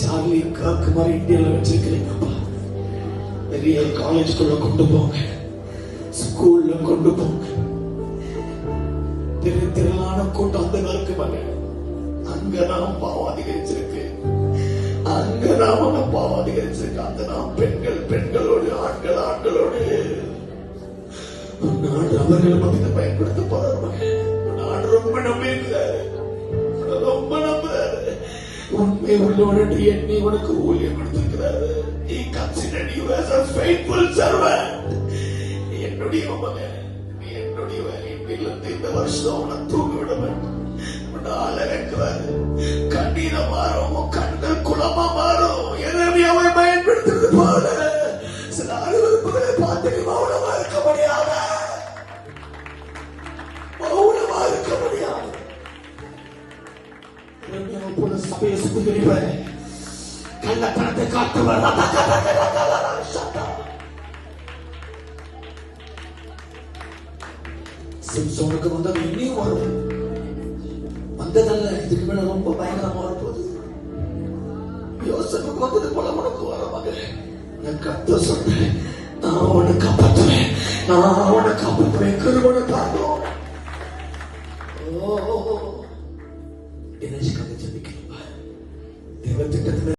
Charlie cock மாதிரி இந்தியாவில் வச்சிருக்கிறீங்கப்பா. பெரிய காலேஜ்குள்ள கொண்டு போங்க, ஸ்கூல்ல கொண்டு போங்க. திரளான கூட்டம் அந்த நாளுக்கு மகன். அங்க நாம் பாவம் அதிகரிச்சிருக்கு, அங்க நாம பாவம் அதிகரிச்சிருக்கு. அந்த நாம் பெண்களோடு ஆண்களோடு அவர்கள் மத்திய பயன்படுத்த போறாரு. நான் ரொம்ப நம்பியிருக்கிறாரு, ரொம்ப நம்புறாரு. உண்மை உள்ளவன் எண்ணி உனக்கு ஊழியம் கொடுத்திருக்கிறாரு. He considered you as a faithful servant. என்னுடைய மகன், என்னுடைய வீட்டிலிருந்து இந்த வருஷம் உன்னை தூக்கி விட வேண்டும். அழகாரு கண்ணீர மாறும், கண்கள் குளமா மாறும். எனவே அவன் பயன்படுத்துறது போல சில அலுவலகங்களை பார்த்து மௌனமா இருக்க முடியாது, மௌனமா இருக்க முடியாது. போல சபையை சுத்திகரிப்ப கள்ளத்தனத்தை காத்தவர் சிம்சோனுக்கு வந்தது இனியும் வரும். வந்ததல்ல, இதுக்கு மேல ரொம்ப பயங்கரமா இருப்பது. யோசனைக்கு வந்தது போல உனக்கு வர மகளே. நான் கத்த சொல்றேன், நான் உன்னை காப்பாற்றுவேன், நான் உன்னை காப்பாற்றுவேன். கருவனை தாங்கும்.